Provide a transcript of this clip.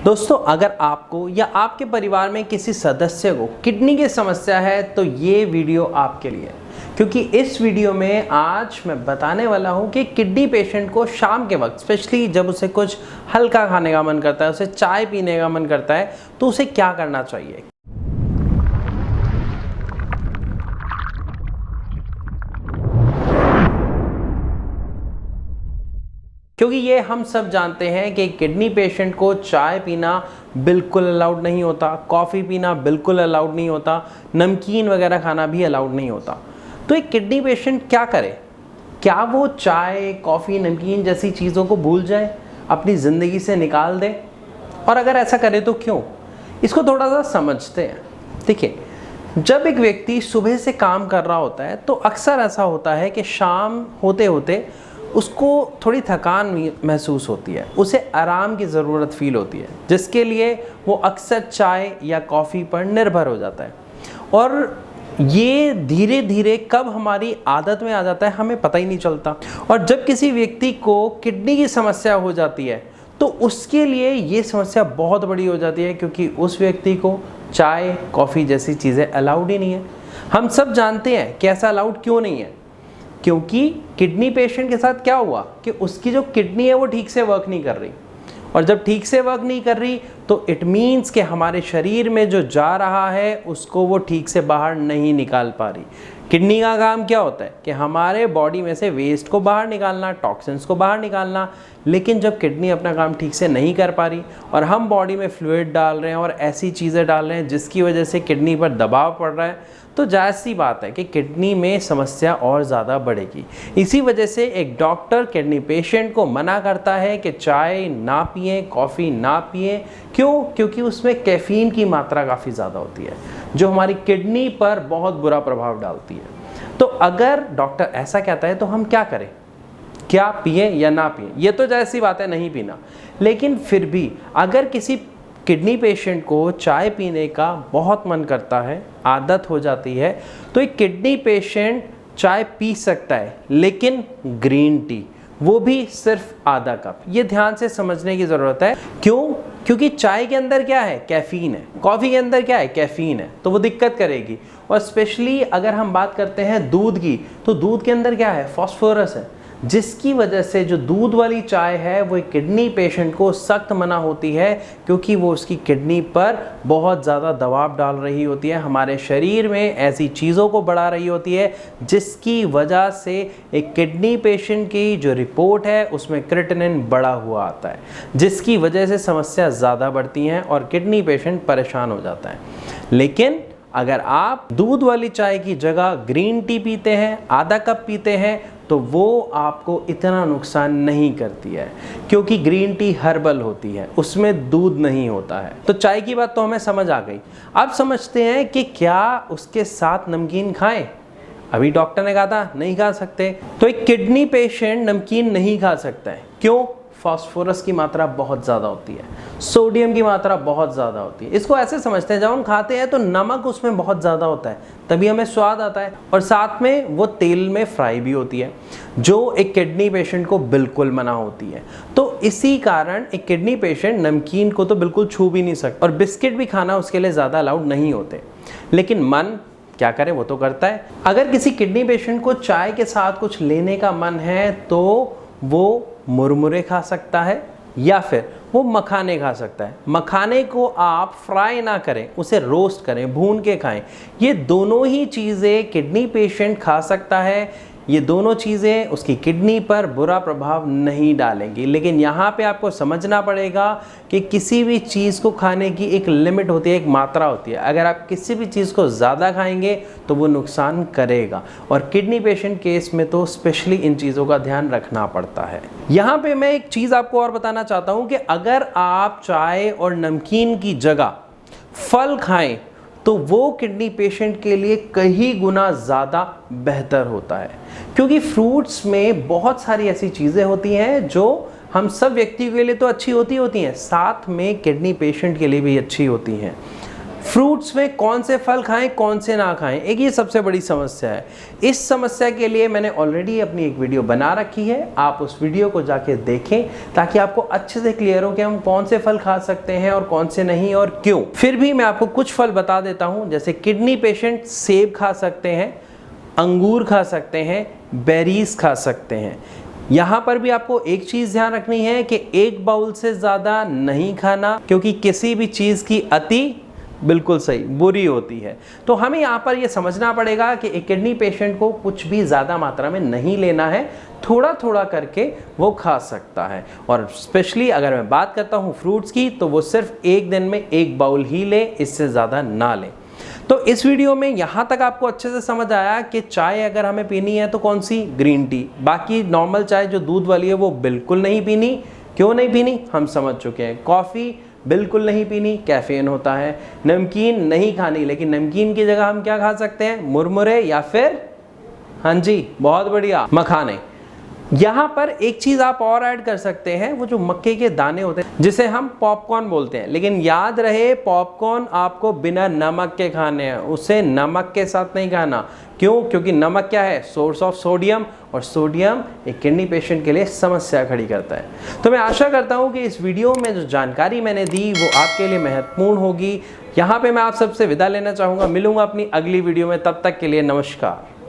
दोस्तों, अगर आपको या आपके परिवार में किसी सदस्य को किडनी की समस्या है तो ये वीडियो आपके लिए है, क्योंकि इस वीडियो में आज मैं बताने वाला हूँ कि किडनी पेशेंट को शाम के वक्त, स्पेशली जब उसे कुछ हल्का खाने का मन करता है, उसे चाय पीने का मन करता है, तो उसे क्या करना चाहिए। क्योंकि ये हम सब जानते हैं कि किडनी पेशेंट को चाय पीना बिल्कुल अलाउड नहीं होता, कॉफ़ी पीना बिल्कुल अलाउड नहीं होता, नमकीन वगैरह खाना भी अलाउड नहीं होता। तो एक किडनी पेशेंट क्या करे? क्या वो चाय, कॉफ़ी, नमकीन जैसी चीज़ों को भूल जाए, अपनी ज़िंदगी से निकाल दे? और अगर ऐसा करे तो क्यों? इसको थोड़ा सा समझते हैं। देखिए, जब एक व्यक्ति सुबह से काम कर रहा होता है तो अक्सर ऐसा होता है कि शाम होते होते उसको थोड़ी थकान महसूस होती है, उसे आराम की ज़रूरत फील होती है, जिसके लिए वो अक्सर चाय या कॉफ़ी पर निर्भर हो जाता है। और ये धीरे धीरे कब हमारी आदत में आ जाता है हमें पता ही नहीं चलता। और जब किसी व्यक्ति को किडनी की समस्या हो जाती है तो उसके लिए ये समस्या बहुत बड़ी हो जाती है, क्योंकि उस व्यक्ति को चाय, कॉफ़ी जैसी चीज़ें अलाउड ही नहीं है। हम सब जानते हैं कि ऐसा अलाउड क्यों नहीं है, क्योंकि किडनी पेशेंट के साथ क्या हुआ कि उसकी जो किडनी है वो ठीक से वर्क नहीं कर रही, और जब ठीक से वर्क नहीं कर रही तो इट मीन्स कि हमारे शरीर में जो जा रहा है उसको वो ठीक से बाहर नहीं निकाल पा रही। किडनी का काम क्या होता है कि हमारे बॉडी में से वेस्ट को बाहर निकालना, टॉक्सिन्स को बाहर निकालना। लेकिन जब किडनी अपना काम ठीक से नहीं कर पा रही और हम बॉडी में फ्लूइड डाल रहे हैं और ऐसी चीज़ें डाल रहे हैं जिसकी वजह से किडनी पर दबाव पड़ रहा है, तो जायज़ सी बात है कि किडनी में समस्या और ज़्यादा बढ़ेगी। इसी वजह से एक डॉक्टर किडनी पेशेंट को मना करता है कि चाय ना पिएं, कॉफ़ी ना पिएं। क्यों? क्योंकि उसमें कैफ़ीन की मात्रा काफ़ी ज़्यादा होती है, जो हमारी किडनी पर बहुत बुरा प्रभाव डालती है। तो अगर डॉक्टर ऐसा कहता है तो हम क्या करें? क्या पिए या ना पिए? ये तो जायज़ सी बात है नहीं पीना, लेकिन फिर भी अगर किसी किडनी पेशेंट को चाय पीने का बहुत मन करता है, आदत हो जाती है, तो एक किडनी पेशेंट चाय पी सकता है, लेकिन ग्रीन टी, वो भी सिर्फ आधा कप। ये ध्यान से समझने की ज़रूरत है। क्यों? क्योंकि चाय के अंदर क्या है? कैफ़ीन है। कॉफ़ी के अंदर क्या है? कैफ़ीन है। तो वो दिक्कत करेगी। और स्पेशली अगर हम बात करते हैं दूध की, तो दूध के अंदर क्या है? फॉस्फोरस है, जिसकी वजह से जो दूध वाली चाय है वो एक किडनी पेशेंट को सख्त मना होती है, क्योंकि वो उसकी किडनी पर बहुत ज़्यादा दबाव डाल रही होती है, हमारे शरीर में ऐसी चीज़ों को बढ़ा रही होती है जिसकी वजह से एक किडनी पेशेंट की जो रिपोर्ट है उसमें क्रिएटिनिन बढ़ा हुआ आता है, जिसकी वजह से समस्या ज़्यादा बढ़ती हैं और किडनी पेशेंट परेशान हो जाता है। लेकिन अगर आप दूध वाली चाय की जगह ग्रीन टी पीते हैं, आधा कप पीते हैं, तो वो आपको इतना नुकसान नहीं करती है, क्योंकि ग्रीन टी हर्बल होती है, उसमें दूध नहीं होता है। तो चाय की बात तो हमें समझ आ गई। अब समझते हैं कि क्या उसके साथ नमकीन खाएं? अभी डॉक्टर ने कहा था नहीं खा सकते, तो एक किडनी पेशेंट नमकीन नहीं खा सकता है। क्यों? फास्फोरस की मात्रा बहुत ज़्यादा होती है, सोडियम की मात्रा बहुत ज़्यादा होती है। इसको ऐसे समझते हैं, जब हम खाते हैं तो नमक उसमें बहुत ज़्यादा होता है, तभी हमें स्वाद आता है, और साथ में वो तेल में फ्राई भी होती है, जो एक किडनी पेशेंट को बिल्कुल मना होती है। तो इसी कारण एक किडनी पेशेंट नमकीन को तो बिल्कुल छू भी नहीं सकता, और बिस्किट भी खाना उसके लिए ज़्यादा अलाउड नहीं होते। लेकिन मन क्या करे? वो तो करता है। अगर किसी किडनी पेशेंट को चाय के साथ कुछ लेने का मन है तो वो मुरमुरे खा सकता है या फिर वो मखाने खा सकता है। मखाने को आप फ्राई ना करें, उसे रोस्ट करें, भून के खाएं। ये दोनों ही चीज़ें किडनी पेशेंट खा सकता है। ये दोनों चीज़ें उसकी किडनी पर बुरा प्रभाव नहीं डालेंगी। लेकिन यहाँ पे आपको समझना पड़ेगा कि किसी भी चीज़ को खाने की एक लिमिट होती है, एक मात्रा होती है। अगर आप किसी भी चीज़ को ज़्यादा खाएंगे तो वो नुकसान करेगा, और किडनी पेशेंट केस में तो स्पेशली इन चीज़ों का ध्यान रखना पड़ता है। यहाँ पे मैं एक चीज़ आपको और बताना चाहता हूँ कि अगर आप चाय और नमकीन की जगह फल खाएं तो वो किडनी पेशेंट के लिए कई गुना ज़्यादा बेहतर होता है, क्योंकि फ्रूट्स में बहुत सारी ऐसी चीज़ें होती हैं जो हम सब व्यक्ति के लिए तो अच्छी होती हैं, साथ में किडनी पेशेंट के लिए भी अच्छी होती हैं। फ्रूट्स में कौन से फल खाएं कौन से ना खाएं, एक ये सबसे बड़ी समस्या है। इस समस्या के लिए मैंने ऑलरेडी अपनी एक वीडियो बना रखी है, आप उस वीडियो को जाके देखें ताकि आपको अच्छे से क्लियर हो कि हम कौन से फल खा सकते हैं और कौन से नहीं और क्यों। फिर भी मैं आपको कुछ फल बता देता हूं, जैसे किडनी पेशेंट सेब खा सकते हैं, अंगूर खा सकते हैं, बेरीज खा सकते हैं। यहाँ पर भी आपको एक चीज़ ध्यान रखनी है कि एक बाउल से ज़्यादा नहीं खाना, क्योंकि किसी भी चीज़ की अति बिल्कुल सही बुरी होती है। तो हमें यहाँ पर ये समझना पड़ेगा कि एक किडनी पेशेंट को कुछ भी ज़्यादा मात्रा में नहीं लेना है, थोड़ा थोड़ा करके वो खा सकता है। और स्पेशली अगर मैं बात करता हूँ फ्रूट्स की, तो वो सिर्फ एक दिन में एक बाउल ही ले, इससे ज़्यादा ना ले। तो इस वीडियो में यहाँ तक आपको अच्छे से समझ आया कि चाय अगर हमें पीनी है तो कौन सी, ग्रीन टी। बाकी नॉर्मल चाय जो दूध वाली है वो बिल्कुल नहीं पीनी। क्यों नहीं पीनी हम समझ चुके हैं। कॉफ़ी बिल्कुल नहीं पीनी, कैफीन होता है। नमकीन नहीं खानी, लेकिन नमकीन की जगह हम क्या खा सकते हैं, मुरमुरे या फिर हाँ जी बहुत बढ़िया मखाने। यहाँ पर एक चीज़ आप और ऐड कर सकते हैं, वो जो मक्के के दाने होते हैं जिसे हम पॉपकॉर्न बोलते हैं। लेकिन याद रहे पॉपकॉर्न आपको बिना नमक के खाने हैं, उसे नमक के साथ नहीं खाना। क्यों? क्योंकि नमक क्या है, सोर्स ऑफ सोडियम, और सोडियम एक किडनी पेशेंट के लिए समस्या खड़ी करता है। तो मैं आशा करता हूँ कि इस वीडियो में जो जानकारी मैंने दी वो आपके लिए महत्वपूर्ण होगी। यहाँ पे मैं आप सबसे विदा लेना चाहूँगा, मिलूँगा अपनी अगली वीडियो में, तब तक के लिए नमस्कार।